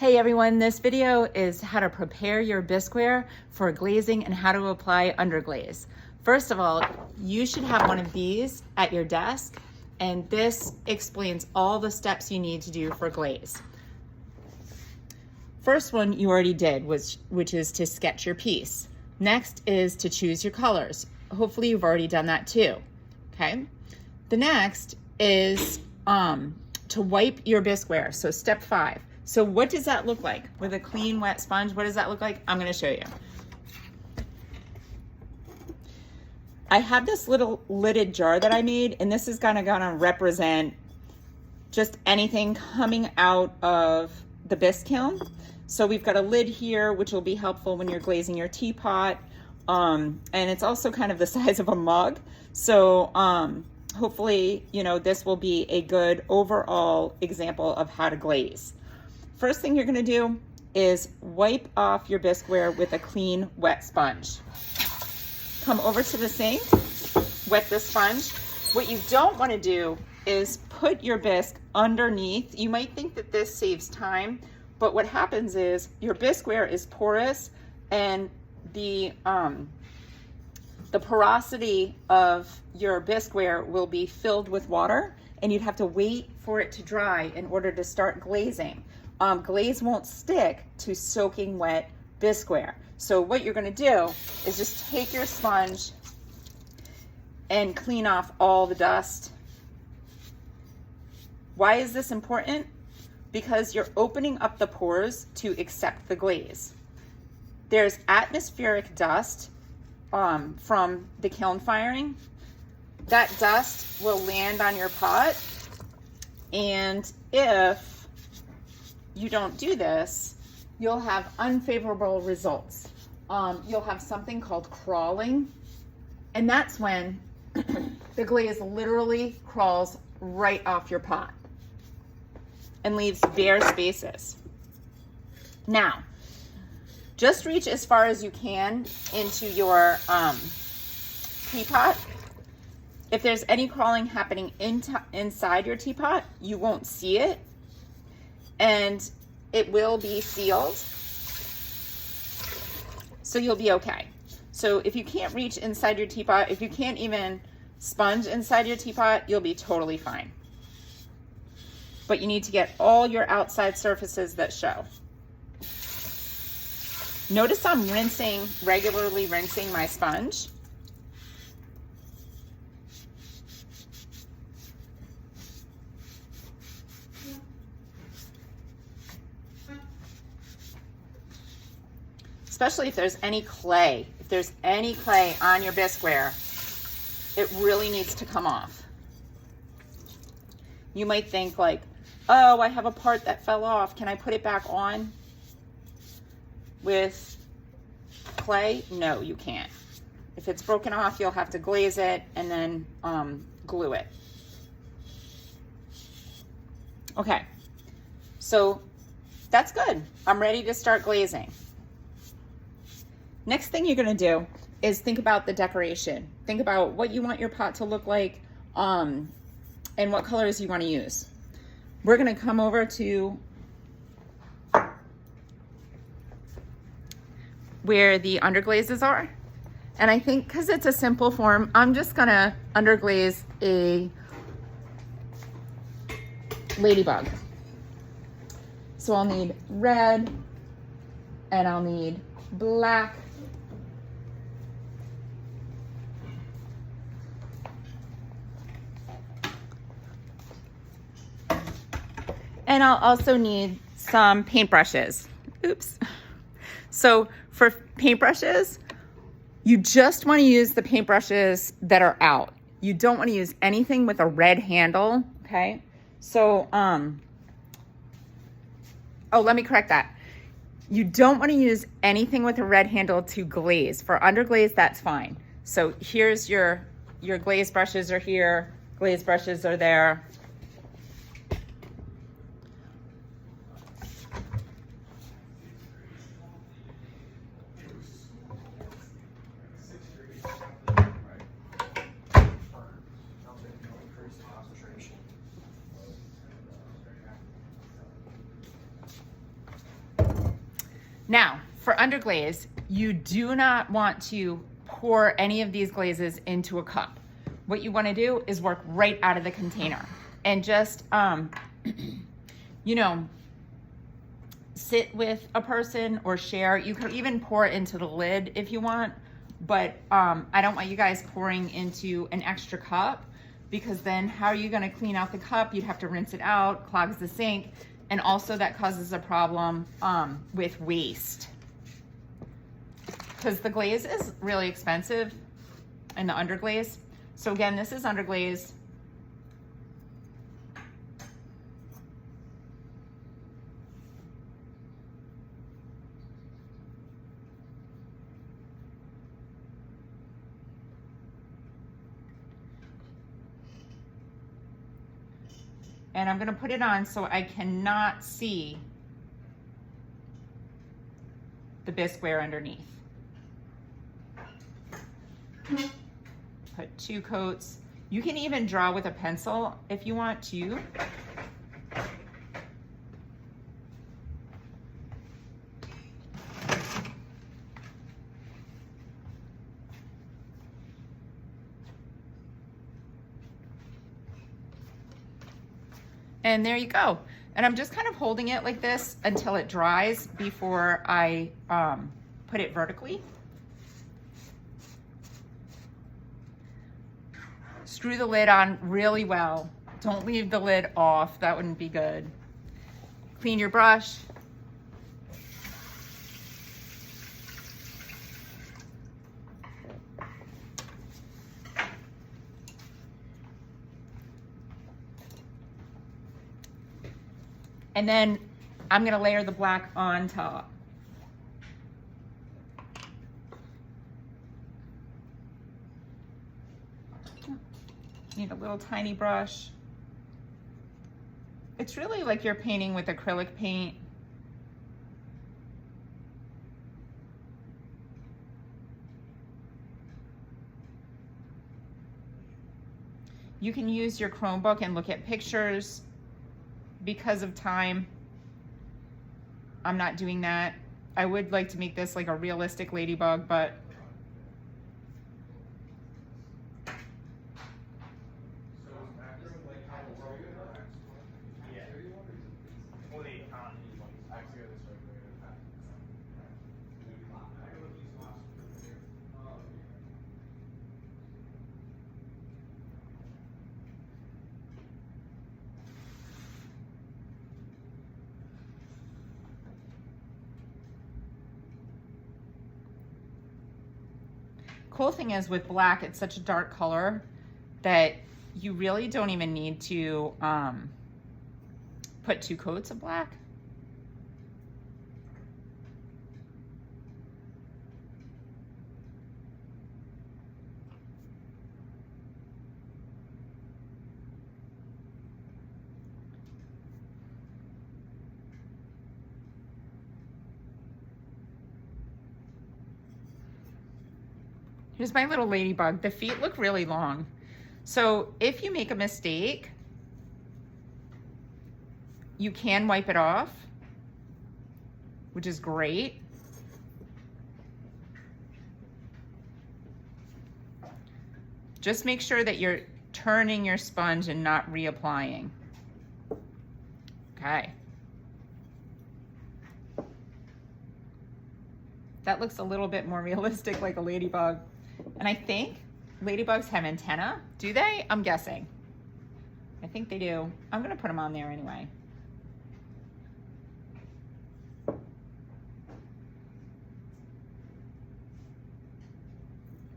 Hey everyone, this video is how to prepare your bisqueware for glazing and how to apply underglaze. First of all, you should have one of these at your desk, and this explains all the steps you need to do for glaze. First one you already did, which is to sketch your piece. Next is to choose your colors. Hopefully you've already done that too, okay? The next is to wipe your bisqueware, so step 5. So what does that look like? With a clean, wet sponge, what does that look like? I'm gonna show you. I have this little lidded jar that I made, and this is gonna represent just anything coming out of the bisque kiln. So we've got a lid here, which will be helpful when you're glazing your teapot. And it's also kind of the size of a mug. So hopefully, this will be a good overall example of how to glaze. First thing you're gonna do is wipe off your bisqueware with a clean, wet sponge. Come over to the sink, wet the sponge. What you don't wanna do is put your bisque underneath. You might think that this saves time, but what happens is your bisqueware is porous, and the porosity of your bisqueware will be filled with water, and you'd have to wait for it to dry in order to start glazing. Glaze won't stick to soaking wet bisqueware. So what you're gonna do is just take your sponge and clean off all the dust. Why is this important? Because you're opening up the pores to accept the glaze. There's atmospheric dust from the kiln firing. That dust will land on your pot, and if you don't do this, you'll have unfavorable results. You'll have something called crawling, and that's when the glaze literally crawls right off your pot and leaves bare spaces. Now, just reach as far as you can into your teapot. If there's any crawling happening inside your teapot, you won't see it, and it will be sealed, so you'll be okay. So if you can't reach inside your teapot, if you can't even sponge inside your teapot, you'll be totally fine. But you need to get all your outside surfaces that show. Notice I'm regularly rinsing my sponge. Especially if there's any clay. If there's any clay on your bisqueware, it really needs to come off. You might think like, oh, I have a part that fell off. Can I put it back on with clay? No, you can't. If it's broken off, you'll have to glaze it and then glue it. Okay, so that's good. I'm ready to start glazing. Next thing you're gonna do is think about the decoration. Think about what you want your pot to look like and what colors you wanna use. We're gonna come over to where the underglazes are. And I think because it's a simple form, I'm just gonna underglaze a ladybug. So I'll need red, and I'll need black, and I'll also need some paintbrushes. Oops. So for paintbrushes, you just want to use the paintbrushes that are out. You don't want to use anything with a red handle, okay? So, let me correct that. You don't want to use anything with a red handle to glaze. For underglaze, that's fine. So here's your glaze brushes are here, glaze brushes are there. Now, for underglaze, you do not want to pour any of these glazes into a cup. What you want to do is work right out of the container and just, you know, sit with a person or share. You could even pour it into the lid if you want, but I don't want you guys pouring into an extra cup, because then how are you going to clean out the cup? You'd have to rinse it out, clogs the sink, and also that causes a problem with waste. Because the glaze is really expensive, and the underglaze. So again, this is underglaze. And I'm gonna put it on so I cannot see the bisqueware underneath. Put 2 coats. You can even draw with a pencil if you want to. And there you go. And I'm just kind of holding it like this until it dries before I put it vertically. Screw the lid on really well. Don't leave the lid off, that wouldn't be good. Clean your brush. And then I'm gonna layer the black on top. Need a little tiny brush. It's really like you're painting with acrylic paint. You can use your Chromebook and look at pictures. Because of time, I'm not doing that. I would like to make this like a realistic ladybug, but cool thing is with black, it's such a dark color that you really don't even need to put 2 coats of black. Here's my little ladybug. The feet look really long. So if you make a mistake, you can wipe it off, which is great. Just make sure that you're turning your sponge and not reapplying. Okay. That looks a little bit more realistic, like a ladybug. And I think ladybugs have antennae. Do they? I'm guessing. I think they do. I'm gonna put them on there anyway.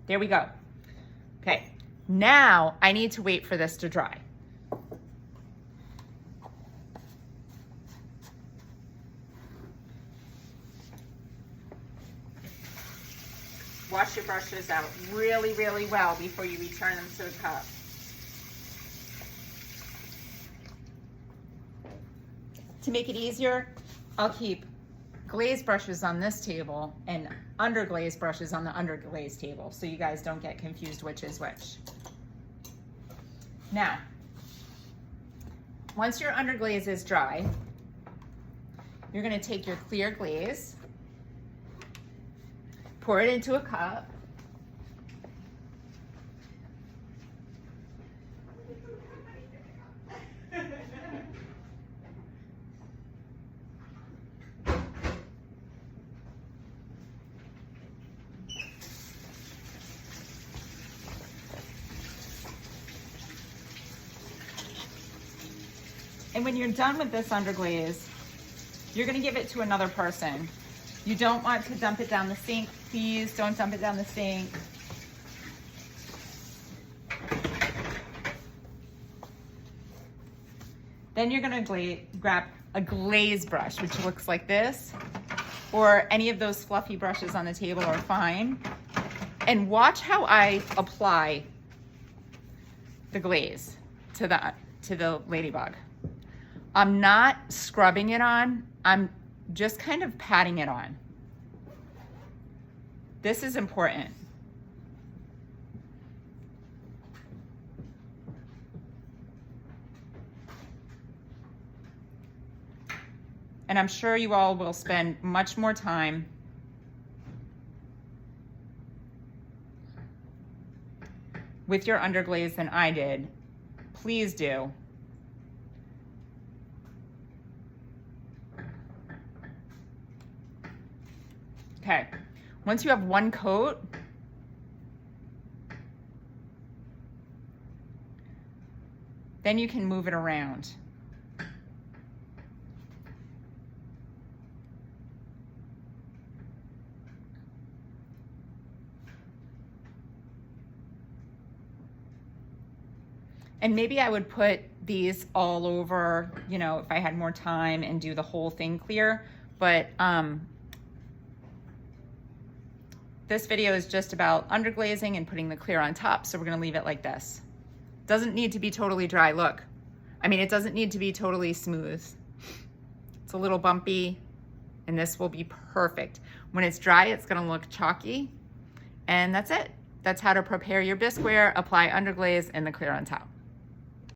There we go. Okay, now I need to wait for this to dry. Wash your brushes out really, really well before you return them to the cup. To make it easier, I'll keep glaze brushes on this table and underglaze brushes on the underglaze table, so you guys don't get confused which is which. Now, once your underglaze is dry, you're gonna take your clear glaze Pour it into a cup. And when you're done with this underglaze, you're gonna give it to another person. You don't want to dump it down the sink. Please don't dump it down the sink. Then you're gonna grab a glaze brush, which looks like this, or any of those fluffy brushes on the table are fine. And watch how I apply the glaze to the ladybug. I'm not scrubbing it on, I'm just kind of patting it on. This is important. And I'm sure you all will spend much more time with your underglaze than I did. Please do. Okay, once you have one coat, then you can move it around. And maybe I would put these all over, you know, if I had more time and do the whole thing clear, but this video is just about underglazing and putting the clear on top, so we're gonna leave it like this. Doesn't need to be totally dry, look. I mean, it doesn't need to be totally smooth. It's a little bumpy, and this will be perfect. When it's dry, it's gonna look chalky, and that's it. That's how to prepare your bisqueware, apply underglaze, and the clear on top.